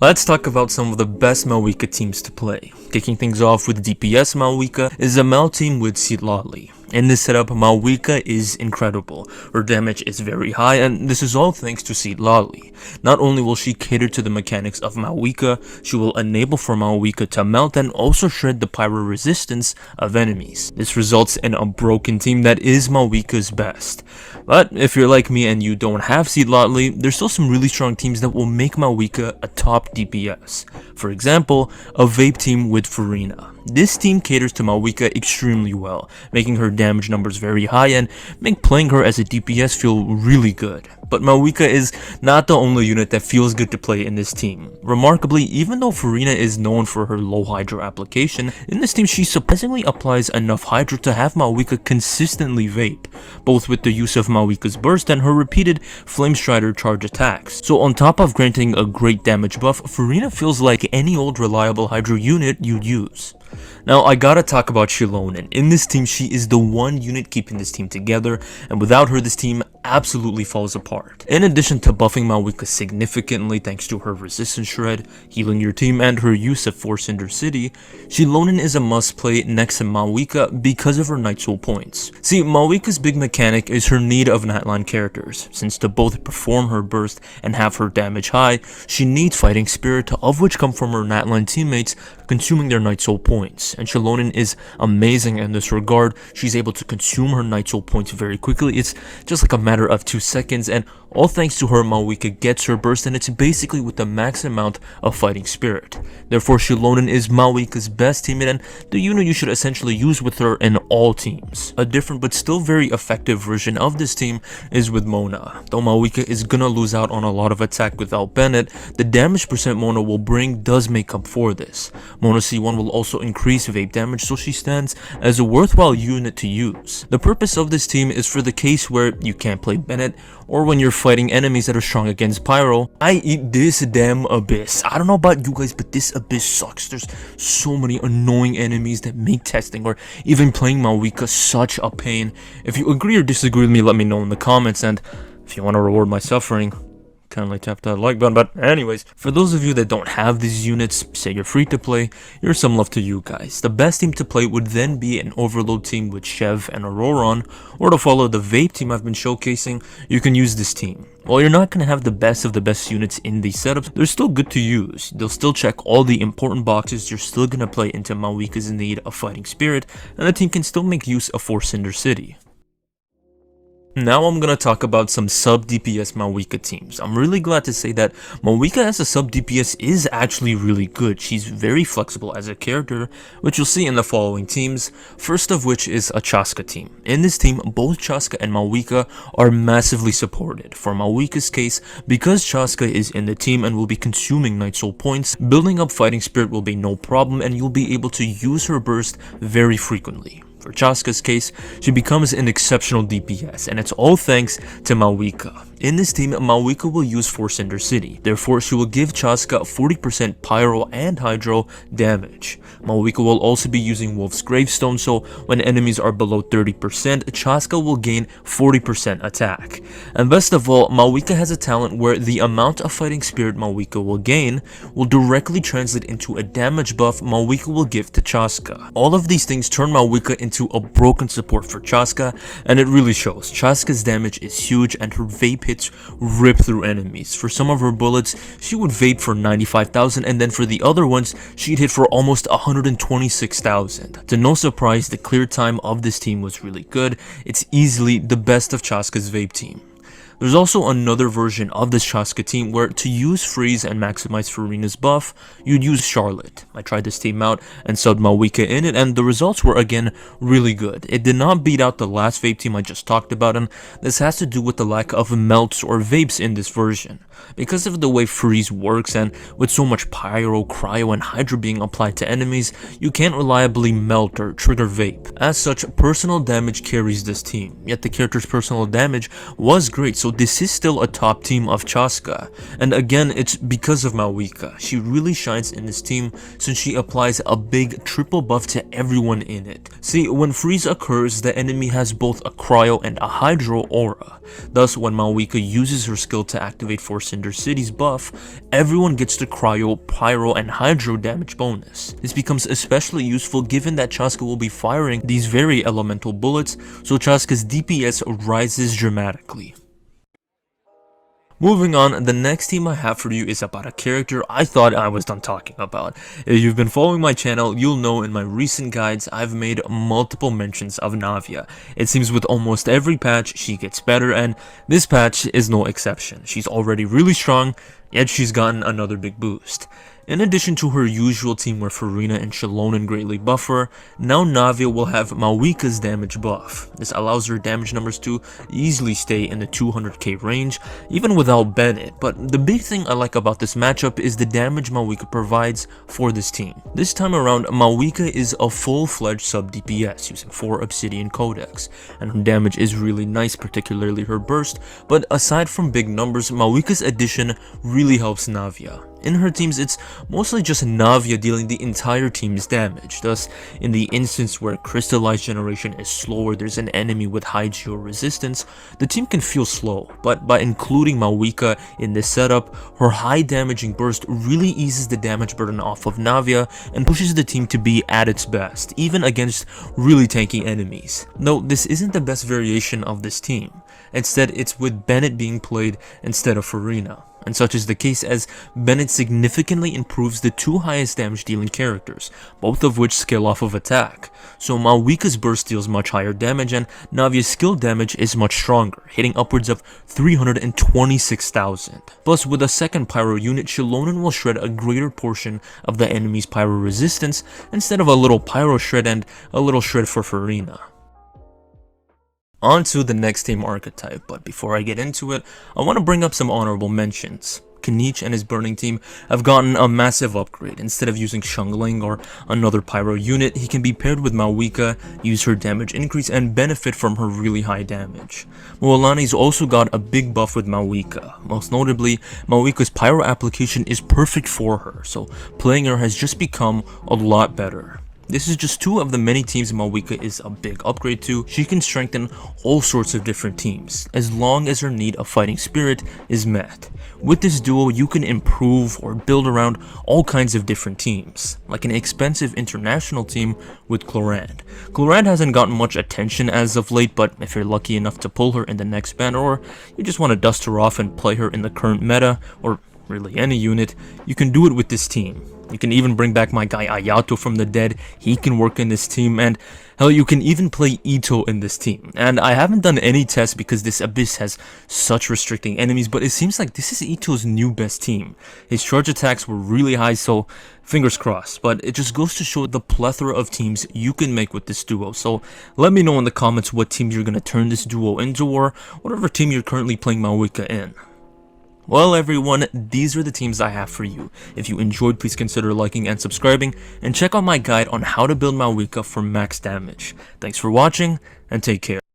Let's talk about some of the best Mavuika teams to play. Kicking things off with DPS Mavuika is a Mal team with Sitlali. In this setup, Mavuika is incredible. Her damage is very high, and this is all thanks to Sitlali. Not only will she cater to the mechanics of Mavuika, she will enable for Mavuika to melt and also shred the pyro resistance of enemies. This results in a broken team that is Mavuika's best. But if you're like me and you don't have Sitlali, there's still some really strong teams that will make Mavuika a top DPS. For example, a Vape team with Farina. This team caters to Mavuika extremely well, making her damage numbers very high and make playing her as a DPS feel really good. But Mavuika is not the only unit that feels good to play in this team. Remarkably, even though Farina is known for her low Hydra application, in this team she surprisingly applies enough Hydra to have Mavuika consistently vape, both with the use of Mavuika's burst and her repeated Flame Strider charge attacks. So on top of granting a great damage buff, Farina feels like any old reliable Hydra unit you'd use. Now I gotta talk about Shilonen. In this team, she is the one unit keeping this team together, and without her this team absolutely falls apart. In addition to buffing Mavuika significantly thanks to her resistance shred, healing your team, and her use of Force Cinder City, Shilonen is a must play next to Mavuika because of her Night Soul points. See, Mavuika's big mechanic is her need of Nightline characters. Since to both perform her burst and have her damage high, she needs Fighting Spirit, of which come from her Nightline teammates consuming their Night Soul points. And Shilonen is amazing in this regard. She's able to consume her Night Soul points very quickly. It's just like a matter of 2 seconds, and all thanks to her, Mavuika gets her burst, and it's basically with the max amount of Fighting Spirit. Therefore, Shilonen is Mavuika's best teammate and the unit you should essentially use with her in all teams. A different but still very effective version of this team is with Mona. Though Mavuika is gonna lose out on a lot of attack without Bennett, the damage percent Mona will bring does make up for this. Mona C1 will also increase vape damage, so she stands as a worthwhile unit to use. The purpose of this team is for the case where you can't play Bennett, or when you're fighting enemies that are strong against Pyro, i.e. this damn Abyss. I don't know about you guys, but this Abyss sucks. There's so many annoying enemies that make testing or even playing Mavuika such a pain. If you agree or disagree with me, let me know in the comments, and if you want to reward my suffering, kindly tap that like button. But anyways, for those of you that don't have these units, say you're free to play, here's some love to you guys. The best team to play would then be an Overload team with Chev and Auroron, or to follow the Vape team I've been showcasing, you can use this team. While you're not going to have the best of the best units in these setups, they're still good to use. They'll still check all the important boxes. You're still going to play into Mavuika's need of Fighting Spirit, and the team can still make use of Force Cinder City. Now I'm gonna talk about some sub DPS Mavuika teams. I'm really glad to say that Mavuika as a sub DPS is actually really good. She's very flexible as a character, which you'll see in the following teams. First of which is a Chaska team. In this team, both Chaska and Mavuika are massively supported. For Mavuika's case, because Chaska is in the team and will be consuming Night Soul points, building up Fighting Spirit will be no problem and you'll be able to use her burst very frequently. For Chaska's case, she becomes an exceptional DPS, and it's all thanks to Mavuika. In this team, Mavuika will use Force Cinder City, therefore she will give Chaska 40% Pyro and Hydro damage. Mavuika will also be using Wolf's Gravestone, so when enemies are below 30%, Chaska will gain 40% attack. And best of all, Mavuika has a talent where the amount of Fighting Spirit Mavuika will gain will directly translate into a damage buff Mavuika will give to Chaska. All of these things turn Mavuika into a broken support for Chaska, and it really shows. Chaska's damage is huge and her vape hits rip through enemies. For some of her bullets, she would vape for 95,000, and then for the other ones, she'd hit for almost 126,000. To no surprise, the clear time of this team was really good. It's easily the best of Chaska's vape team. There's also another version of this Chaska team where to use Freeze and maximize Farina's buff, you'd use Charlotte. I tried this team out and subbed Mavuika in it, and the results were again really good. It did not beat out the last vape team I just talked about, and this has to do with the lack of melts or vapes in this version. Because of the way Freeze works and with so much Pyro, Cryo, and Hydra being applied to enemies, you can't reliably melt or trigger vape. As such, personal damage carries this team, yet the character's personal damage was great, so so this is still a top team of Chaska. And again, it's because of Mavuika. She really shines in this team since she applies a big triple buff to everyone in it. See, when freeze occurs, the enemy has both a cryo and a hydro aura. Thus, when Mavuika uses her skill to activate for Cinder City's buff, everyone gets the cryo, pyro, and hydro damage bonus. This becomes especially useful given that Chaska will be firing these very elemental bullets, so Chaska's DPS rises dramatically. Moving on, the next team I have for you is about a character I thought I was done talking about. If you've been following my channel, you'll know in my recent guides I've made multiple mentions of Navia. It seems with almost every patch she gets better, and this patch is no exception. She's already really strong, yet she's gotten another big boost. In addition to her usual team where Farina and Shalonen greatly buff her, now Navia will have Mavuika's damage buff. This allows her damage numbers to easily stay in the 200k range, even without Bennett. But the big thing I like about this matchup is the damage Mavuika provides for this team. This time around, Mavuika is a full-fledged sub-DPS using 4 Obsidian Codex, and her damage is really nice, particularly her burst, but aside from big numbers, Mavuika's addition really helps Navia. In her teams, it's mostly just Navia dealing the entire team's damage. Thus, in the instance where crystallized generation is slow or there's an enemy with high geo resistance, the team can feel slow. But by including Mavuika in this setup, her high damaging burst really eases the damage burden off of Navia and pushes the team to be at its best, even against really tanky enemies. No, this isn't the best variation of this team. Instead, it's with Bennett being played instead of Farina. And such is the case as Bennett significantly improves the 2 highest damage dealing characters, both of which scale off of attack. So Mavuika's burst deals much higher damage and Navia's skill damage is much stronger, hitting upwards of 326,000. Plus, with a second pyro unit, Shalonen will shred a greater portion of the enemy's pyro resistance instead of a little pyro shred and a little shred for Farina. On to the next team archetype, but before I get into it, I want to bring up some honorable mentions. Kanich and his burning team have gotten a massive upgrade. Instead of using Shungling or another pyro unit, he can be paired with Mavuika, use her damage increase, and benefit from her really high damage. Mualani's also got a big buff with Mavuika. Most notably, Mavuika's pyro application is perfect for her, so playing her has just become a lot better. This is just 2 of the many teams Mavuika is a big upgrade to. She can strengthen all sorts of different teams, as long as her need of fighting spirit is met. With this duo, you can improve or build around all kinds of different teams, like an expensive international team with Clorand. Clorand hasn't gotten much attention as of late, but if you're lucky enough to pull her in the next banner, or you just want to dust her off and play her in the current meta, or really any unit, you can do it with this team. You can even bring back my guy Ayato from the dead, he can work in this team, and hell, you can even play Ito in this team. And I haven't done any tests because this Abyss has such restricting enemies, but it seems like this is Ito's new best team. His charge attacks were really high, so fingers crossed. But it just goes to show the plethora of teams you can make with this duo. So let me know in the comments what team you're going to turn this duo into, or whatever team you're currently playing Mavuika in. Well everyone, these are the teams I have for you. If you enjoyed, please consider liking and subscribing, and check out my guide on how to build Mavuika for max damage. Thanks for watching, and take care.